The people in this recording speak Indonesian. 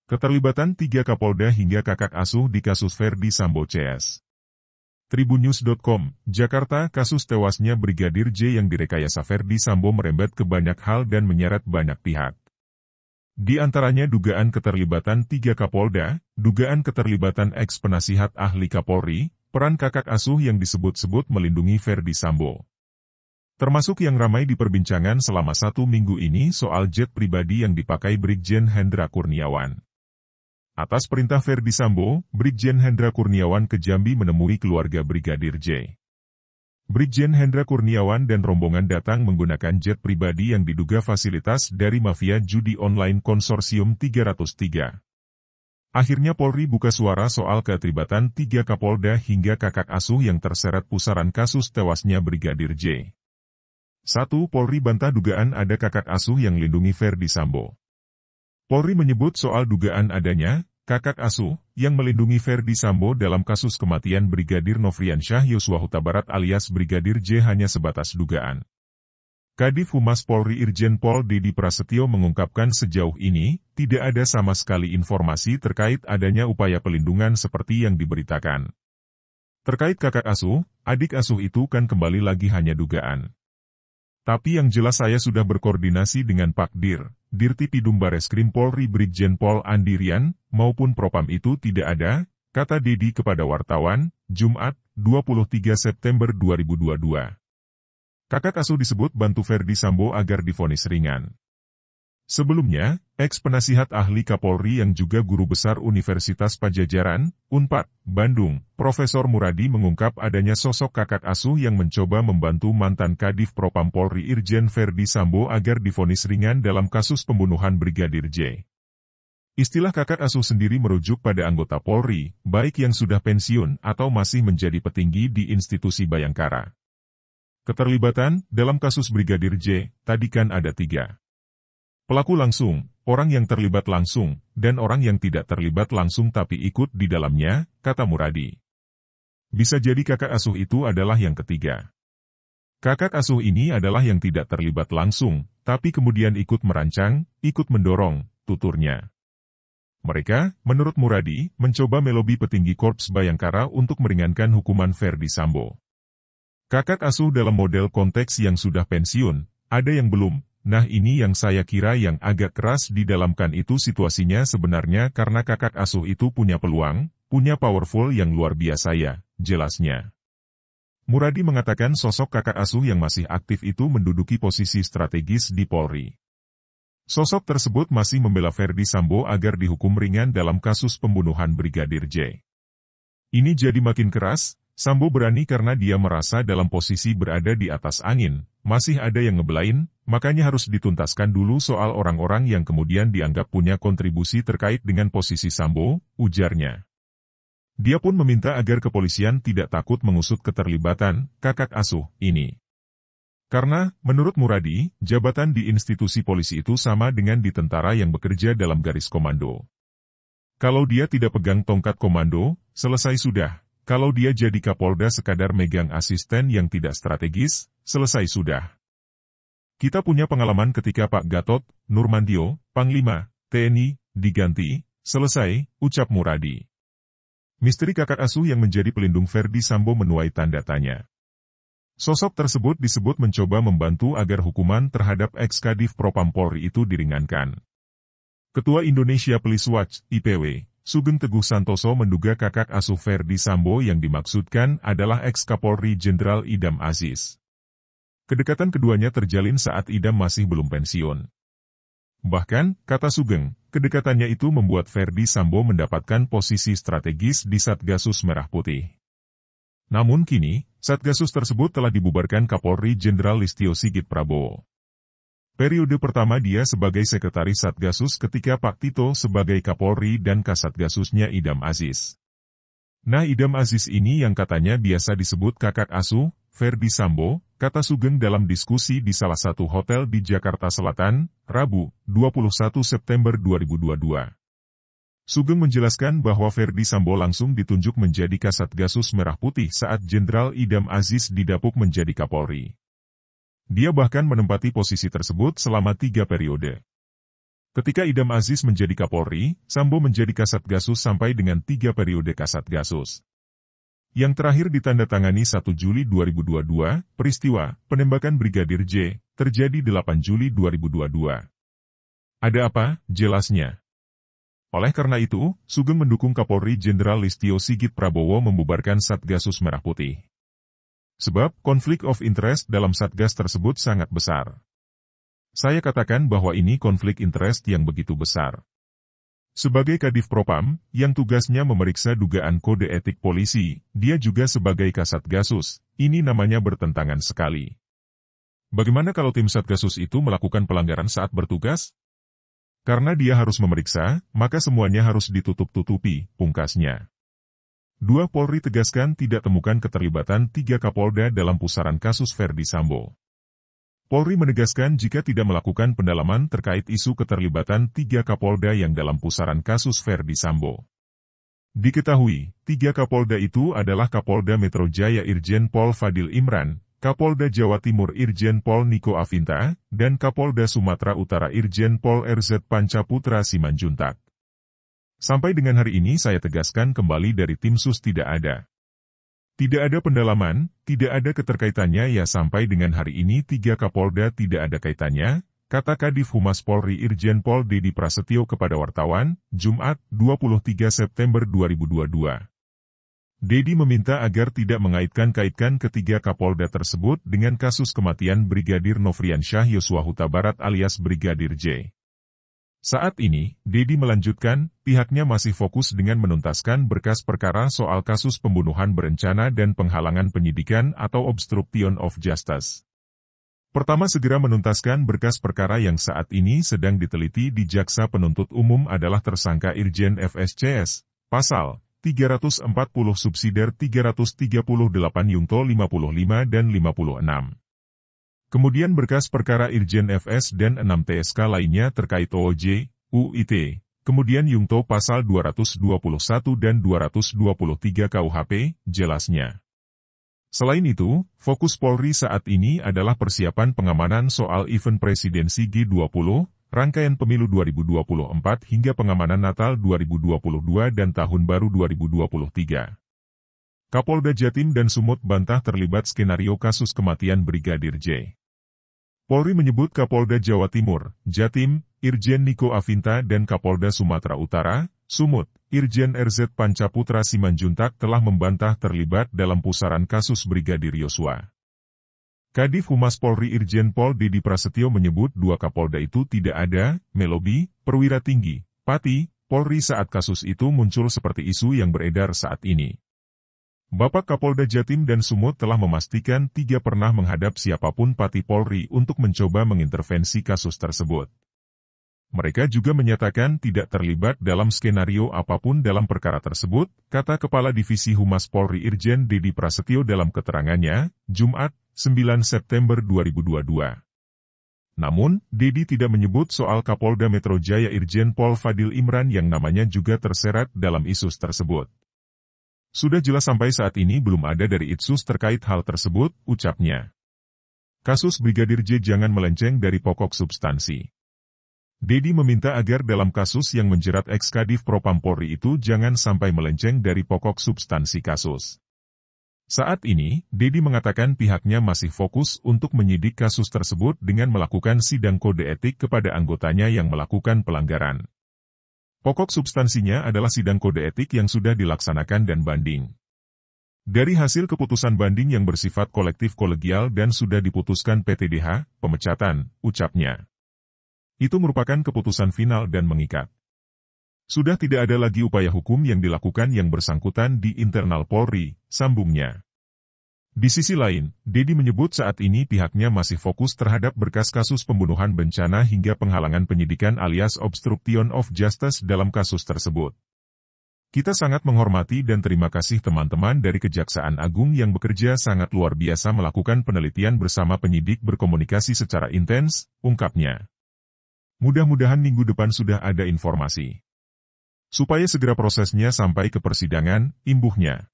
Keterlibatan 3 Kapolda hingga kakak asuh di kasus Ferdy Sambo CS. Tribunnews.com, Jakarta. Kasus tewasnya Brigadir J yang direkayasa Ferdy Sambo merembet ke banyak hal dan menyeret banyak pihak. Di antaranya dugaan keterlibatan 3 Kapolda, dugaan keterlibatan eks-penasihat ahli Kapolri, peran kakak asuh yang disebut-sebut melindungi Ferdy Sambo. Termasuk yang ramai diperbincangan selama 1 minggu ini soal jet pribadi yang dipakai Brigjen Hendra Kurniawan. Atas perintah Ferdy Sambo, Brigjen Hendra Kurniawan ke Jambi menemui keluarga Brigadir J. Brigjen Hendra Kurniawan dan rombongan datang menggunakan jet pribadi yang diduga fasilitas dari mafia judi online konsorsium 303. Akhirnya Polri buka suara soal keterlibatan 3 Kapolda hingga kakak asuh yang terseret pusaran kasus tewasnya Brigadir J. 1. Polri bantah dugaan ada kakak asuh yang melindungi Ferdy Sambo. Polri menyebut soal dugaan adanya kakak asuh yang melindungi Ferdy Sambo dalam kasus kematian Brigadir Nofriansyah Yosua Huta Barat alias Brigadir J hanya sebatas dugaan. Kadif Humas Polri Irjen Pol Dedy Prasetyo mengungkapkan sejauh ini tidak ada sama sekali informasi terkait adanya upaya pelindungan seperti yang diberitakan. Terkait kakak asuh, adik asuh itu kan kembali lagi hanya dugaan. Tapi yang jelas saya sudah berkoordinasi dengan Pak Dirtipidum Bareskrim Polri Brigjen Pol Andirian, maupun Propam itu tidak ada, kata Dedy kepada wartawan, Jumat, 23 September 2022. Kakak asuh disebut bantu Ferdy Sambo agar divonis ringan. Sebelumnya, eks-penasihat ahli Kapolri yang juga guru besar Universitas Padjadjaran, Unpad, Bandung, Profesor Muradi mengungkap adanya sosok kakak asuh yang mencoba membantu mantan Kadif Propam Polri Irjen Ferdy Sambo agar divonis ringan dalam kasus pembunuhan Brigadir J. Istilah kakak asuh sendiri merujuk pada anggota Polri, baik yang sudah pensiun atau masih menjadi petinggi di institusi Bayangkara. Keterlibatan dalam kasus Brigadir J, tadi kan ada 3. Pelaku langsung, orang yang terlibat langsung, dan orang yang tidak terlibat langsung tapi ikut di dalamnya, kata Muradi. Bisa jadi kakak asuh itu adalah yang ketiga. Kakak asuh ini adalah yang tidak terlibat langsung, tapi kemudian ikut merancang, ikut mendorong, tuturnya. Mereka, menurut Muradi, mencoba melobi petinggi Korps Bayangkara untuk meringankan hukuman Ferdy Sambo. Kakak asuh dalam model konteks yang sudah pensiun, ada yang belum. Nah ini yang saya kira yang agak keras didalamkan itu situasinya sebenarnya karena kakak asuh itu punya peluang, punya powerful yang luar biasa ya, jelasnya. Muradi mengatakan sosok kakak asuh yang masih aktif itu menduduki posisi strategis di Polri. Sosok tersebut masih membela Ferdy Sambo agar dihukum ringan dalam kasus pembunuhan Brigadir J. Ini jadi makin keras, Sambo berani karena dia merasa dalam posisi berada di atas angin, masih ada yang ngebelain, makanya harus dituntaskan dulu soal orang-orang yang kemudian dianggap punya kontribusi terkait dengan posisi Sambo, ujarnya. Dia pun meminta agar kepolisian tidak takut mengusut keterlibatan kakak asuh ini. Karena, menurut Muradi, jabatan di institusi polisi itu sama dengan di tentara yang bekerja dalam garis komando. Kalau dia tidak pegang tongkat komando, selesai sudah. Kalau dia jadi Kapolda sekadar megang asisten yang tidak strategis, selesai sudah. Kita punya pengalaman ketika Pak Gatot Nurmantio, Panglima TNI, diganti, selesai, ucap Muradi. Misteri kakak asuh yang menjadi pelindung Ferdy Sambo menuai tanda tanya. Sosok tersebut disebut mencoba membantu agar hukuman terhadap eks-Kadif Propam Polri itu diringankan. Ketua Indonesia Police Watch, IPW, Sugeng Teguh Santoso menduga kakak asuh Ferdy Sambo yang dimaksudkan adalah eks-Kapolri Jenderal Idam Aziz. Kedekatan keduanya terjalin saat Idam masih belum pensiun. Bahkan, kata Sugeng, kedekatannya itu membuat Ferdy Sambo mendapatkan posisi strategis di Satgasus Merah Putih. Namun kini, Satgasus tersebut telah dibubarkan Kapolri Jenderal Listio Sigit Prabowo. Periode pertama dia sebagai sekretaris Satgasus ketika Pak Tito sebagai Kapolri dan Kasatgasusnya Idam Aziz. Nah Idam Aziz ini yang katanya biasa disebut kakak asuh, Ferdy Sambo, kata Sugeng dalam diskusi di salah satu hotel di Jakarta Selatan, Rabu, 21 September 2022. Sugeng menjelaskan bahwa Ferdy Sambo langsung ditunjuk menjadi Kasatgasus Merah Putih saat Jenderal Idam Aziz didapuk menjadi Kapolri. Dia bahkan menempati posisi tersebut selama 3 periode. Ketika Idam Aziz menjadi Kapolri, Sambo menjadi Kasatgasus sampai dengan 3 periode Kasatgasus. Yang terakhir ditandatangani 1 Juli 2022, peristiwa penembakan Brigadir J terjadi 8 Juli 2022. Ada apa, jelasnya? Oleh karena itu, Sugeng mendukung Kapolri Jenderal Listio Sigit Prabowo membubarkan Satgasus Merah Putih. Sebab, konflik of interest dalam Satgas tersebut sangat besar. Saya katakan bahwa ini konflik interest yang begitu besar. Sebagai Kadif Propam, yang tugasnya memeriksa dugaan kode etik polisi, dia juga sebagai Kasatgasus, ini namanya bertentangan sekali. Bagaimana kalau tim Satgasus itu melakukan pelanggaran saat bertugas? Karena dia harus memeriksa, maka semuanya harus ditutup-tutupi, pungkasnya. 2 Polri tegaskan tidak temukan keterlibatan 3 Kapolda dalam pusaran kasus Ferdy Sambo. Polri menegaskan jika tidak melakukan pendalaman terkait isu keterlibatan 3 Kapolda yang dalam pusaran kasus Ferdy Sambo. Diketahui, 3 Kapolda itu adalah Kapolda Metro Jaya Irjen Pol Fadil Imran, Kapolda Jawa Timur Irjen Pol Niko Afinta, dan Kapolda Sumatera Utara Irjen Pol RZ Pancaputra Simanjuntak. Sampai dengan hari ini saya tegaskan kembali dari tim sus tidak ada. Tidak ada pendalaman, tidak ada keterkaitannya ya sampai dengan hari ini 3 Kapolda tidak ada kaitannya, kata Kadif Humas Polri Irjen Pol Dedi Prasetyo kepada wartawan, Jumat, 23 September 2022. Dedi meminta agar tidak mengaitkan-kaitkan ketiga Kapolda tersebut dengan kasus kematian Brigadir Nofriansyah Yosua Huta Barat alias Brigadir J. Saat ini, Dedi melanjutkan, pihaknya masih fokus dengan menuntaskan berkas perkara soal kasus pembunuhan berencana dan penghalangan penyidikan atau obstruction of justice. Pertama segera menuntaskan berkas perkara yang saat ini sedang diteliti di Jaksa Penuntut Umum adalah tersangka Irjen FSCS, pasal 340 subsidiar 338 Yungto 55 dan 56. Kemudian berkas perkara Irjen FS dan 6 TSK lainnya terkait OOJ, UIT, kemudian Yungto pasal 221 dan 223 KUHP, jelasnya. Selain itu, fokus Polri saat ini adalah persiapan pengamanan soal event presidensi G20, rangkaian pemilu 2024 hingga pengamanan Natal 2022 dan Tahun Baru 2023. Kapolda Jatim dan Sumut bantah terlibat skenario kasus kematian Brigadir J. Polri menyebut Kapolda Jawa Timur, Jatim, Irjen Niko Afinta dan Kapolda Sumatera Utara, Sumut, Irjen RZ Pancaputra Simanjuntak telah membantah terlibat dalam pusaran kasus Brigadir Yosua. Kadif Humas Polri Irjen Pol Dedi Prasetyo menyebut 2 Kapolda itu tidak ada, melobi, perwira tinggi, Pati, Polri saat kasus itu muncul seperti isu yang beredar saat ini. Bapak Kapolda Jatim dan Sumut telah memastikan tidak pernah menghadap siapapun Pati Polri untuk mencoba mengintervensi kasus tersebut. Mereka juga menyatakan tidak terlibat dalam skenario apapun dalam perkara tersebut, kata Kepala Divisi Humas Polri Irjen Dedi Prasetyo dalam keterangannya, Jumat, 9 September 2022. Namun, Dedi tidak menyebut soal Kapolda Metro Jaya Irjen Pol Fadil Imran yang namanya juga terseret dalam isu tersebut. Sudah jelas sampai saat ini belum ada dari Itsus terkait hal tersebut, ucapnya. Kasus Brigadir J jangan melenceng dari pokok substansi. Dedi meminta agar dalam kasus yang menjerat ex-Kadif Propam Polri itu jangan sampai melenceng dari pokok substansi kasus. Saat ini, Dedi mengatakan pihaknya masih fokus untuk menyidik kasus tersebut dengan melakukan sidang kode etik kepada anggotanya yang melakukan pelanggaran. Pokok substansinya adalah sidang kode etik yang sudah dilaksanakan dan banding. Dari hasil keputusan banding yang bersifat kolektif kolegial dan sudah diputuskan PTDH, pemecatan, ucapnya. Itu merupakan keputusan final dan mengikat. Sudah tidak ada lagi upaya hukum yang dilakukan yang bersangkutan di internal Polri, sambungnya. Di sisi lain, Dedi menyebut saat ini pihaknya masih fokus terhadap berkas kasus pembunuhan berencana hingga penghalangan penyidikan alias obstruction of justice dalam kasus tersebut. Kita sangat menghormati dan terima kasih teman-teman dari Kejaksaan Agung yang bekerja sangat luar biasa melakukan penelitian bersama penyidik berkomunikasi secara intens, ungkapnya. Mudah-mudahan minggu depan sudah ada informasi. Supaya segera prosesnya sampai ke persidangan, imbuhnya.